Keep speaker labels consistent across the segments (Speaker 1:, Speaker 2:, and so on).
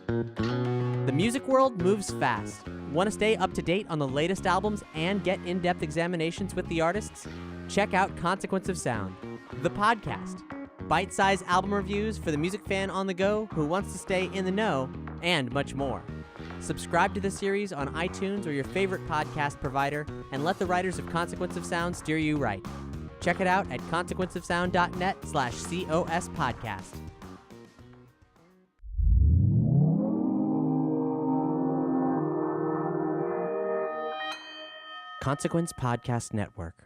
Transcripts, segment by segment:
Speaker 1: The music world moves fast. Want to stay up to date on the latest albums and get in-depth examinations with the artists? Check out Consequence of Sound, the podcast. Bite-sized album reviews for the music fan on the go who wants to stay in the know, and much more. Subscribe to the series on iTunes or your favorite podcast provider, and let the writers of Consequence of Sound steer you right. Check it out at consequenceofsound.net/COS podcast. Consequence Podcast Network.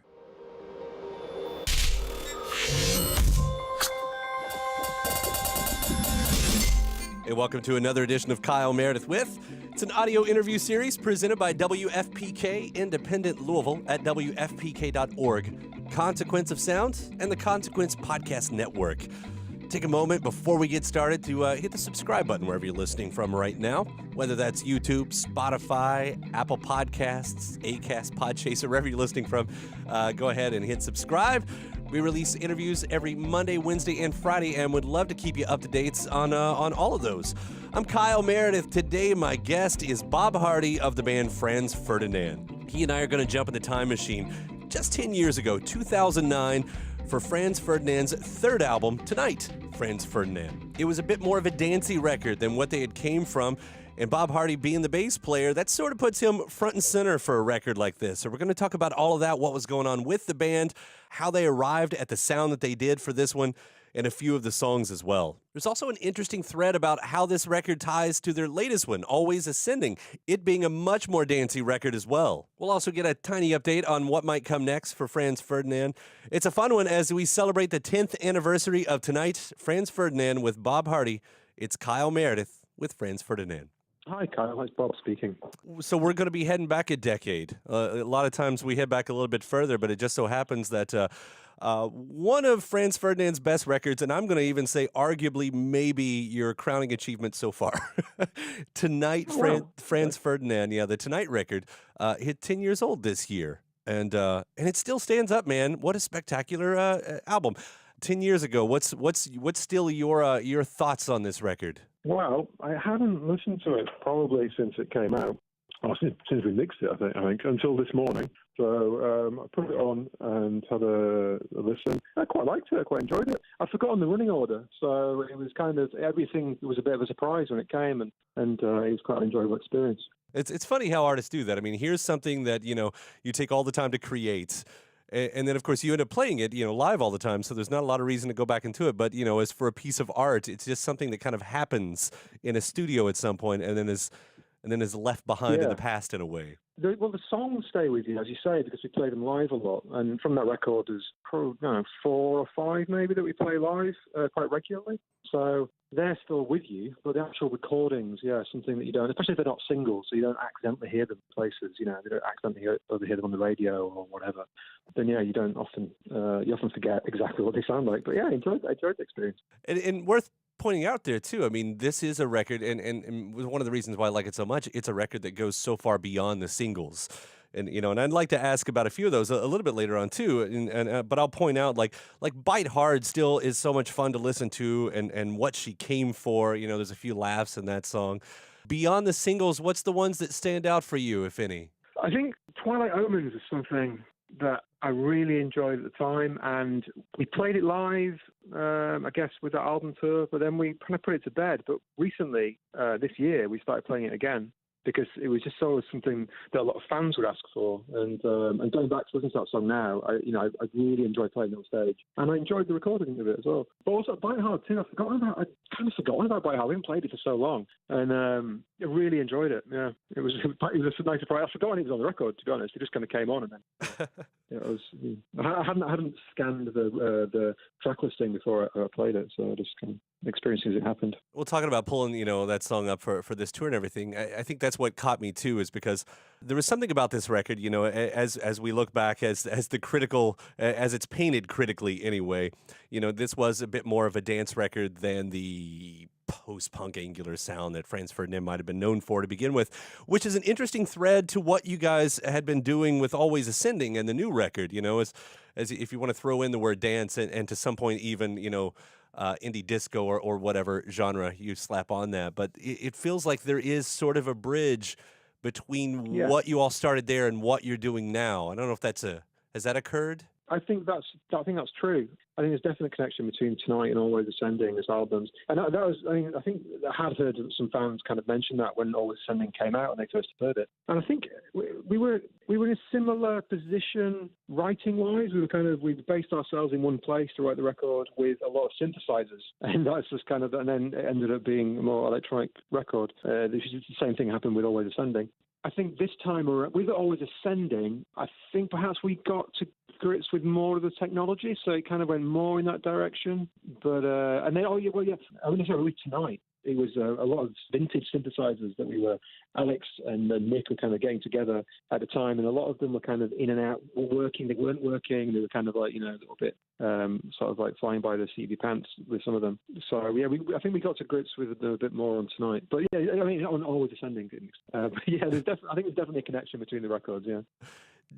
Speaker 2: Hey, welcome to another edition of Kyle Meredith With. It's an audio interview series presented by WFPK Independent Louisville at WFPK.org, Consequence of Sound, and the Consequence Podcast Network. Take a moment before we get started to hit the subscribe button wherever you're listening from right now, whether that's YouTube, Spotify, Apple Podcasts, Acast, Podchaser, wherever you're listening from. Go ahead and hit subscribe. We release interviews every Monday, Wednesday, and Friday, and would love to keep you up to date on all of those. I'm Kyle Meredith. Today, my guest is Bob Hardy of the band Franz Ferdinand. He and I are going to jump in the time machine just 10 years ago, 2009, for Franz Ferdinand's third album, Tonight, Franz Ferdinand. It was a bit more of a dancey record than what they had came from, and Bob Hardy being the bass player, that sort of puts him front and center for a record like this. So we're going to talk about all of that, what was going on with the band, how they arrived at the sound that they did for this one, and a few of the songs as well. There's also an interesting thread about how this record ties to their latest one, Always Ascending, it being a much more dancey record as well. We'll also get a tiny update on what might come next for Franz Ferdinand. It's a fun one as we celebrate the 10th anniversary of Tonight, Franz Ferdinand with Bob Hardy. It's Kyle Meredith with Franz Ferdinand.
Speaker 3: Hi, Kyle. It's Bob speaking.
Speaker 2: So we're going to be heading back a decade. A lot of times we head back a little bit further, but it just so happens that one of Franz Ferdinand's best records, and I'm going to even say arguably maybe your crowning achievement so far. Tonight, Franz Ferdinand, the Tonight record, hit 10 years old this year. And it still stands up, man. What a spectacular album. 10 years ago, what's still your thoughts on this record?
Speaker 3: Well, I haven't listened to it probably since it came out, or since we mixed it, I think, until this morning. So I put it on and had a listen. I quite liked it. I quite enjoyed it. I'd forgotten the running order, so it was kind of everything was a bit of a surprise when it came, and it was quite an enjoyable experience.
Speaker 2: It's funny how artists do that. I mean, here's something that you take all the time to create. And then, of course, you end up playing it, live all the time, so there's not a lot of reason to go back into it. But, as for a piece of art, it's just something that kind of happens in a studio at some point and then is left behind in the past in a way.
Speaker 3: The songs stay with you, as you say, because we play them live a lot. And from that record, there's probably 4 or 5 maybe that we play live quite regularly. So they're still with you, but the actual recordings, something that you don't, especially if they're not singles, so you don't accidentally hear them places, they don't accidentally hear them on the radio or whatever. Then, you don't often, you often forget exactly what they sound like. But I enjoyed the experience. And
Speaker 2: worth pointing out there, too, I mean, this is a record, and one of the reasons why I like it so much, it's a record that goes so far beyond the singles. And and I'd like to ask about a few of those a little bit later on too. But I'll point out like Bite Hard still is so much fun to listen to, and What She Came For. There's a few laughs in that song. Beyond the singles, what's the ones that stand out for you, if any?
Speaker 3: I think Twilight Omens is something that I really enjoyed at the time, and we played it live, I guess, with that album tour. But then we kind of put it to bed. But recently, this year, we started playing it again, because it was just always something that a lot of fans would ask for. And going back to listen to that song now, I really enjoyed playing it on stage. And I enjoyed the recording of it as well. But also Bite Hard too, I kind of forgotten about Bite Hard. We haven't played it for so long. And I really enjoyed it. Yeah, it was a nice surprise. I'd forgotten it was on the record, to be honest. It just kind of came on, and then I hadn't scanned the track listing before I played it, so I just kind of experienced it as it happened.
Speaker 2: Well, talking about pulling, that song up for this tour and everything, I think that's what caught me too, is because there was something about this record, as we look back, as the critical, as it's painted critically anyway, this was a bit more of a dance record than the post-punk angular sound that Franz Ferdinand might have been known for to begin with, which is an interesting thread to what you guys had been doing with Always Ascending and the new record, as if you want to throw in the word dance and to some point even, indie disco or whatever genre you slap on that. But it feels like there is sort of a bridge between
Speaker 3: Yeah.
Speaker 2: what you all started there and what you're doing now. I don't know if has that occurred?
Speaker 3: I think that's true. I think there's definitely a connection between Tonight and Always Ascending as albums. And that was, I think I had heard some fans kind of mention that when Always Ascending came out and they first heard it. And I think we were in a similar position writing-wise. We based ourselves in one place to write the record with a lot of synthesizers, and that's just and then it ended up being a more electronic record. The same thing happened with Always Ascending. I think this time with Always Ascending, I think perhaps we got to grips with more of the technology, so it kind of went more in that direction. But and then with Tonight, it was a lot of vintage synthesizers that Alex and Nick were kind of getting together at the time, and a lot of them were kind of in and out, working, they weren't working, they were kind of like, a little bit sort of like flying by the seat of your pants with some of them. So yeah, I think we got to grips with them a bit more on Tonight. But yeah, I mean, on Always Ascending things. But yeah, I think there's definitely a connection between the records, yeah.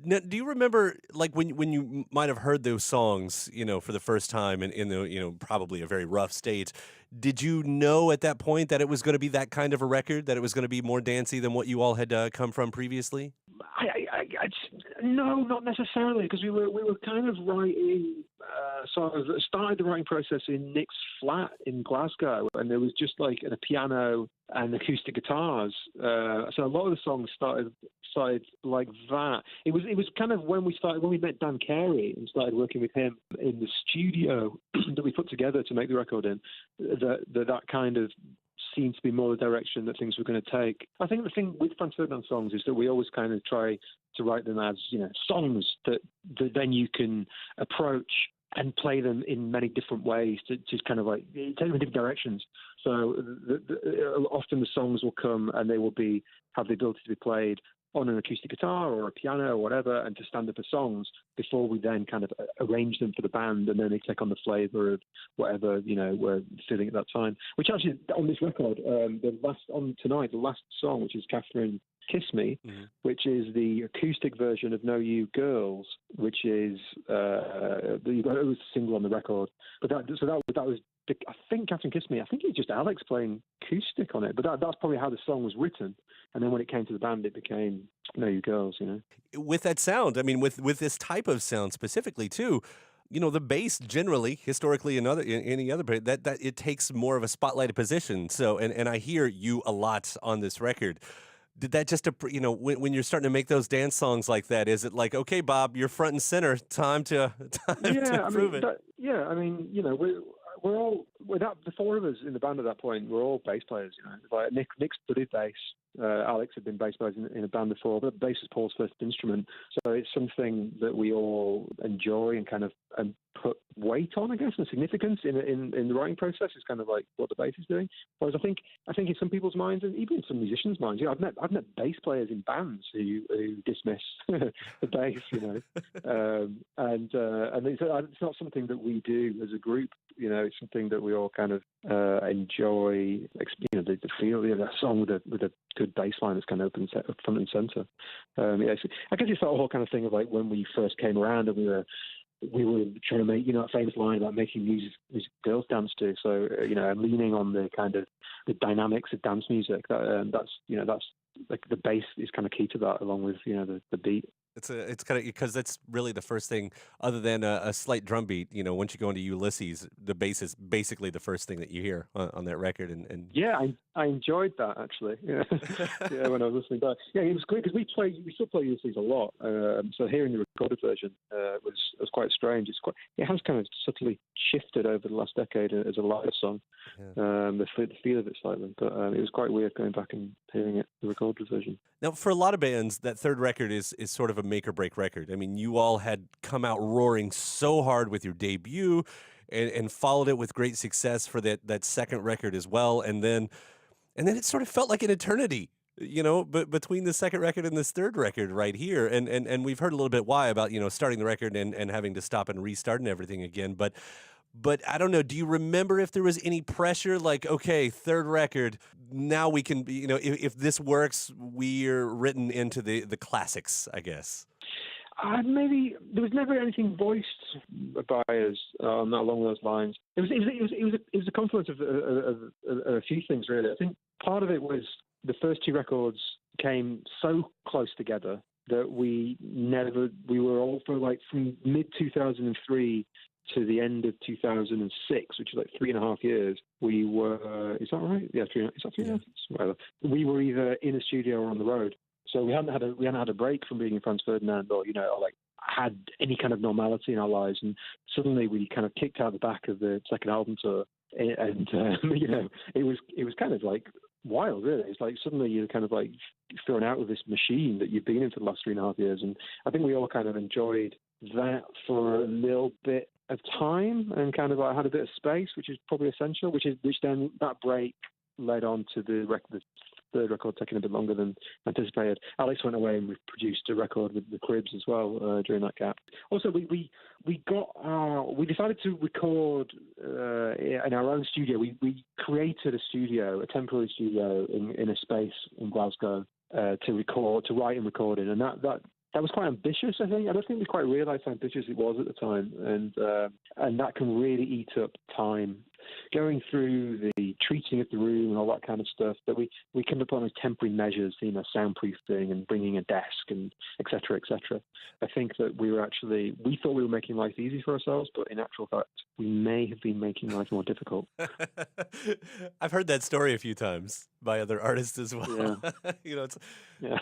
Speaker 2: Now, do you remember, like, when you might have heard those songs, for the first time in the, probably a very rough state, did you know at that point that it was going to be that kind of a record, that it was going to be more dancey than what you all had come from previously? No, not necessarily, because we were kind of writing, started the writing process in Nick's flat in Glasgow, and there was just like a piano and acoustic guitars. So a lot of the songs started like that. It was kind of when we met Dan Carey and started working with him in the studio that we put together to make the record in, that kind of seemed to be more the direction that things were going to take. I think the thing with Franz Ferdinand songs is that we always kind of try to write them as, songs that then you can approach and play them in many different ways to kind of like take them in different directions. So often the songs will come and they will have the ability to be played on an acoustic guitar or a piano or whatever, and to stand up as songs before we then kind of arrange them for the band, and then they take on the flavour of whatever, we're feeling at that time. Which actually, on this record, the last song, which is Catherine Kiss Me, which is the acoustic version of No You Girls, which is it was a single on the record. But that was I think Catherine Kiss Me, I think it was just Alex playing acoustic on it, but that's probably how the song was written. And then when it came to the band, it became No You Girls, With that sound, I mean, with this type of sound specifically too, the bass generally, historically, in any other, that it takes more of a spotlighted position. So, and I hear you a lot on this record. Did that just, when you're starting to make those dance songs like that, is it like, okay, Bob, you're front and center, time to prove it? We're the four of us in the band at that point, we're all bass players, Like Nick studied bass. Alex had been bass players in a band before, but bass is Paul's first instrument. So it's something that we all enjoy and kind of put weight on, I guess, and significance in the writing process is kind of like what the bass is doing. Whereas I think in some people's minds, and even in some musicians' minds, I've met bass players in bands who dismiss the bass, and it's not something that we do as a group. It's something that we all kind of enjoy. The feel, that song with a good bass line that's kind of up front and center. I guess it's that whole kind of thing of like when we first came around and we were trying to make, a famous line about making music girls dance to. So, and leaning on the kind of the dynamics of dance music. That's like the bass is kind of key to that, along with, the beat. It's kind of because that's really the first thing, other than a slight drum beat. Once you go into Ulysses, the bass is basically the first thing that you hear on that record. And
Speaker 3: yeah, I enjoyed that actually. Yeah, yeah, when I was listening back. Yeah, it was great because we still play Ulysses a lot. So hearing the recorded version was quite strange. It has kind of subtly shifted over the last decade as a live song. Yeah. The feel of it slightly, but it was quite weird going back and hearing it the recorded version.
Speaker 2: Now, for a lot of bands, that third record is sort of a make or break record. I mean, you all had come out roaring so hard with your debut and followed it with great success for that second record as well. And then it sort of felt like an eternity, but between the second record and this third record right here. And we've heard a little bit why about, starting the record and having to stop and restart and everything again. But I don't know, do you remember if there was any pressure like, okay, third record, now we can, if this works, we're written into the classics, I guess?
Speaker 3: Maybe there was never anything voiced by us along those lines. It was a confluence of a few things, really. I think part of it was the first two records came so close together that we were all for like from mid 2003 to the end of 2006, which is like 3.5 years. We were, is that right? Yeah, 3.5. Is that 3.5? Whatever. We were either in a studio or on the road. So we hadn't had a break from being in Franz Ferdinand, or like had any kind of normality in our lives. And suddenly we kind of kicked out the back of the second album tour, and it was kind of like wild, really. It's like suddenly you're kind of like thrown out of this machine that you've been in for the last 3.5 years. And I think we all kind of enjoyed that for a little bit of time and kind of like had a bit of space, which is probably essential. Which then that break led on to the third record taking a bit longer than anticipated. Alex went away and we produced a record with the Cribs as well during that gap. Also, we decided to record in our own studio. We created a temporary studio in a space in Glasgow to write and record in, and that was quite ambitious, I think. I don't think we quite realised how ambitious it was at the time, and that can really eat up time. Going through the treating of the room and all that kind of stuff, that we came upon those temporary measures, soundproofing and bringing a desk and et cetera, et cetera. I think that we thought we were making life easy for ourselves, but in actual fact, we may have been making life more difficult.
Speaker 2: I've heard that story a few times by other artists as well.
Speaker 3: Yeah.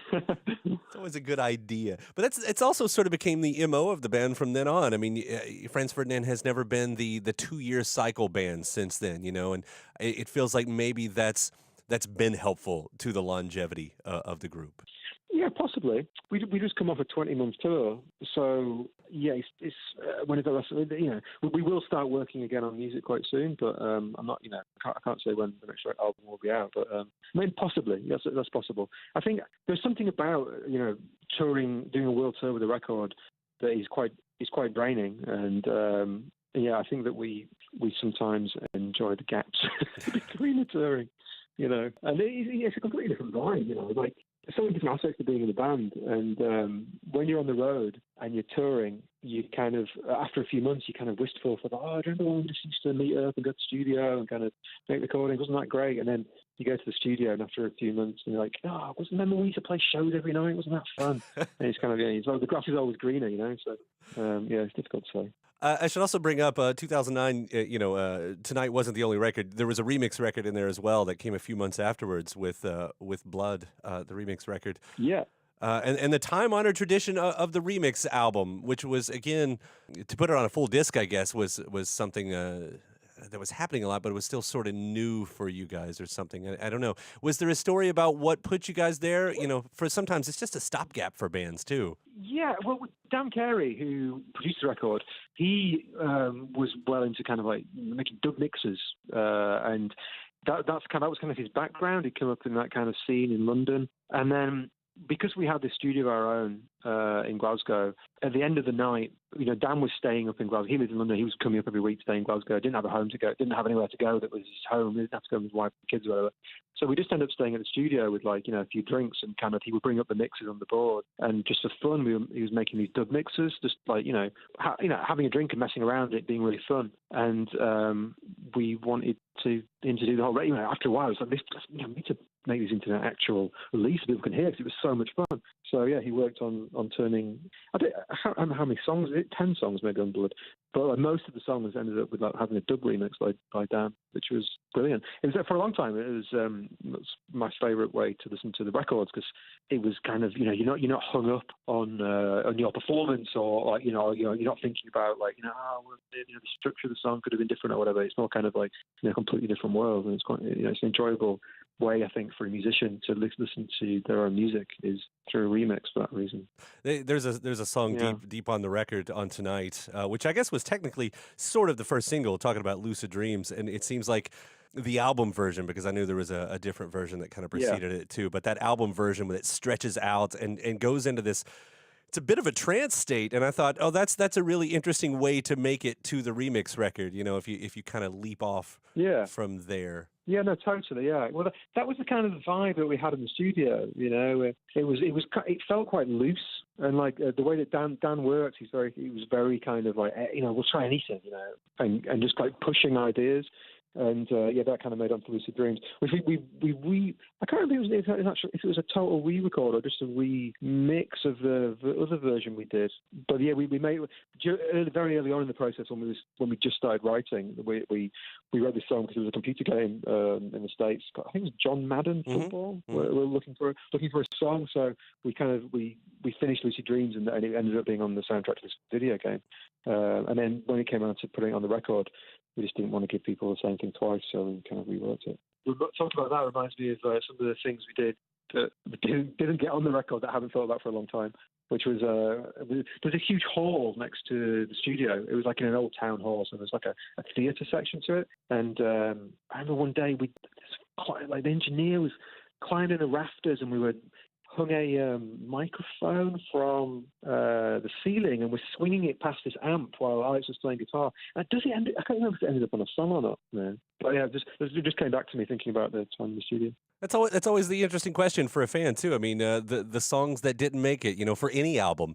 Speaker 2: It's always a good idea. But it's also sort of became the MO of the band from then on. I mean, Franz Ferdinand has never been the 2-year cycle band since then, and it feels like maybe that's been helpful to the longevity of the group.
Speaker 3: Yeah, possibly. We just come off a 20-month tour, so yeah, it's whenever we will start working again on music quite soon. But I'm not, I can't say when the next album will be out. But possibly, that's possible. I think there's something about touring, doing a world tour with a record that is quite draining, and I think that we sometimes enjoy the gaps between the touring, and it's a completely different vibe, like. There's so many different aspects of being in a band, and when you're on the road and you're touring, you kind of, after a few months, you're kind of wistful for I remember when we just used to meet up and go to the studio and kind of make recordings, wasn't that great? And then you go to the studio, and after a few months, and you're like, remember we used to play shows every night? Wasn't that fun? And it's kind of, the grass is always greener, so it's difficult to say.
Speaker 2: I should also bring up 2009, Tonight wasn't the only record. There was a remix record in there as well that came a few months afterwards with Blood, the remix record.
Speaker 3: Yeah.
Speaker 2: And the time-honored tradition of the remix album, which was, again, to put it on a full disc, I guess, was something that was happening a lot, but it was still sort of new for you guys or something. I don't know. Was there a story about what put you guys there? For sometimes it's just a stopgap for bands, too. Yeah,
Speaker 3: well, Dan Carey, who produced the record, he was well into kind of like making dub mixes, and that was kind of his background. He'd come up in that kind of scene in London, and then because we had this studio of our own in Glasgow, at the end of the night, Dan was staying up in Glasgow. He lived in London. He was coming up every week to stay in Glasgow. Didn't have a home to go. Didn't have anywhere to go that was his home. He didn't have to go with his wife and kids or whatever. So we just ended up staying at the studio with a few drinks, and kind of he would bring up the mixes on the board, and just for fun, he was making these dub mixes, just like having a drink and messing around, it being really fun. And we wanted him to do the whole. After a while, it was like we need to make these into an actual release so people can hear, because it was so much fun. So yeah, he worked on turning. I don't know how many songs. 10 songs maybe on Blood, but most of the songs ended up with having a dub remix by Dan, which was brilliant. It was for a long time. It was my favourite way to listen to the records, because it was kind of you're not hung up on your performance, or you're not thinking about the structure of the song could have been different or whatever. It's more kind of like a completely different world, and it's quite it's an enjoyable way, I think, for a musician to listen to their own music is through a remix for that reason.
Speaker 2: There's a song deep on the record on Tonight, which I guess was technically sort of the first single, talking about lucid dreams, and it seems like the album version, because I knew there was a different version that kind of preceded it too, but that album version when it stretches out and goes into this, it's a bit of a trance state, and I thought, that's a really interesting way to make it to the remix record, if you kind of leap off from there.
Speaker 3: Yeah, no, totally. Yeah, well, that was the kind of vibe that we had in the studio. You know, it felt quite loose, and like the way that Dan works, he was very kind of like, we'll try anything, and just like pushing ideas. And that kind of made up for Lucid Dreams, which we I can't remember if it was a total re-record or just a remix of the other version we did. But yeah, we made very early on in the process when we just started writing. We wrote this song because it was a computer game in the States. I think it was John Madden football. Mm-hmm. We're looking for a song, so we finished Lucid Dreams and it ended up being on the soundtrack to this video game. And then when it came around to putting it on the record, we just didn't want to give people the same thing twice, so we kind of reworked it. Talking about that reminds me of some of the things we did that didn't get on the record that I haven't thought about for a long time, which was there's a huge hall next to the studio. It was like in an old town hall, so there's like a theatre section to it. And I remember one day the engineer was climbing the rafters, and we were hung a microphone from the ceiling, and we're swinging it past this amp while Alex was playing guitar. And I can't remember if it ended up on a song or not, man. But yeah, it just came back to me thinking about the time in the studio.
Speaker 2: That's always the interesting question for a fan too. I mean, the songs that didn't make it, for any album.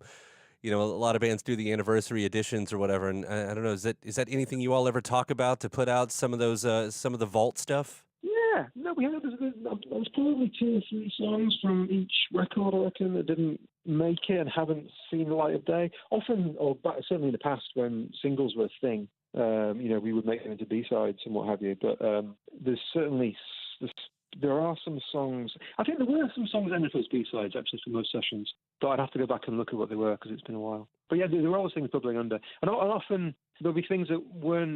Speaker 2: A lot of bands do the anniversary editions or whatever, and I don't know, is that anything you all ever talk about to put out some of those some of the vault stuff?
Speaker 3: Yeah, no, we had. There was probably 2 or 3 songs from each record, I reckon, that didn't make it and haven't seen the light of day. Often, certainly in the past, when singles were a thing, we would make them into B-sides and what have you. But there are some songs. I think there were some songs ended as B-sides actually from those sessions, but I'd have to go back and look at what they were because it's been a while. But yeah, there were always things bubbling under, and often there'll be things that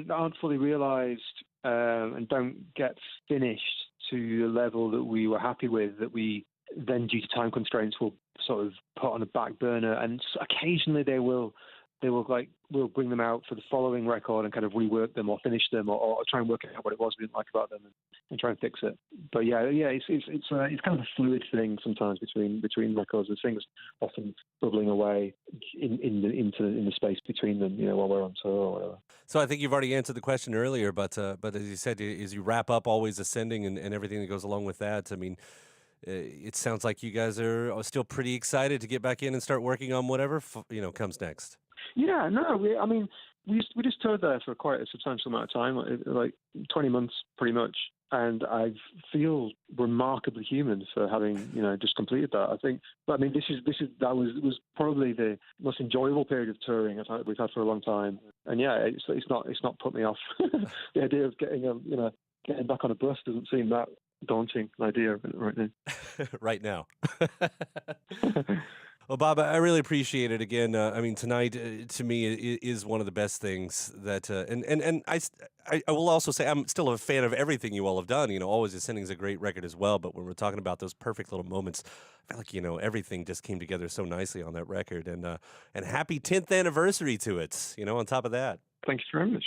Speaker 3: aren't fully realised and don't get finished to the level that we were happy with, that we then, due to time constraints, will sort of put on a back burner. And occasionally we'll bring them out for the following record and kind of rework them or finish them or try and work out what it was we didn't like about them and try and fix it. But it's kind of a fluid thing sometimes between records. There's things often bubbling away in the space between them, while we're on tour or whatever.
Speaker 2: So I think you've already answered the question earlier, but as you said, as you wrap up Always Ascending and everything that goes along with that, I mean, it sounds like you guys are still pretty excited to get back in and start working on whatever comes next.
Speaker 3: Yeah, no, we just toured there for quite a substantial amount of time, like 20 months pretty much, and I feel remarkably human for having just completed that. I think, but I mean, that was probably the most enjoyable period of touring we've had for a long time, and yeah, it's not put me off. The idea of getting back on a bus doesn't seem that daunting idea right now.
Speaker 2: Right now. Well, Bob, I really appreciate it again. I mean, tonight to me is one of the best things that, and I will also say I'm still a fan of everything you all have done. Always Ascending is a great record as well. But when we're talking about those perfect little moments, I feel like everything just came together so nicely on that record. And happy 10th anniversary to it. On top of that.
Speaker 3: Thank you very much.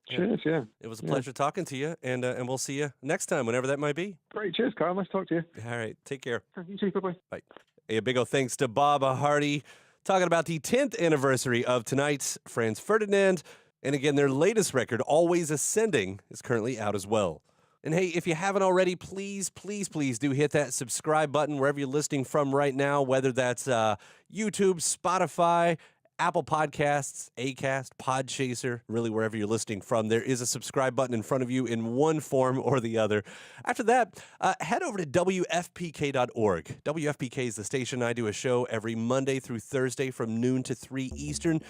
Speaker 3: Cheers, yeah.
Speaker 2: It was a pleasure talking to you, and we'll see you next time, whenever that might be.
Speaker 3: Great, cheers, Kyle. Nice to talk to you.
Speaker 2: All right, take care.
Speaker 3: You too, bye-bye.
Speaker 2: Bye. Hey, a big old thanks to Bob Hardy, talking about the 10th anniversary of tonight's Franz Ferdinand. And again, their latest record, Always Ascending, is currently out as well. And hey, if you haven't already, please, please, please do hit that subscribe button wherever you're listening from right now, whether that's YouTube, Spotify, Apple Podcasts, Acast, Podchaser, really wherever you're listening from. There is a subscribe button in front of you in one form or the other. After that, head over to WFPK.org. WFPK is the station. I do a show every Monday through Thursday from noon to 3 Eastern.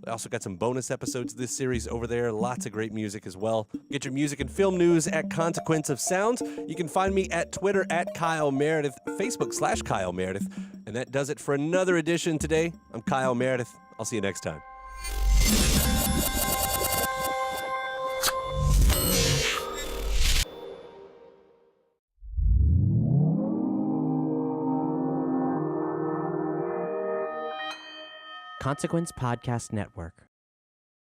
Speaker 2: I also got some bonus episodes of this series over there. Lots of great music as well. Get your music and film news at Consequence of Sound. You can find me at Twitter at Kyle Meredith, Facebook/Kyle Meredith. And that does it for another edition today. I'm Kyle Meredith. I'll see you next time.
Speaker 1: Consequence Podcast Network.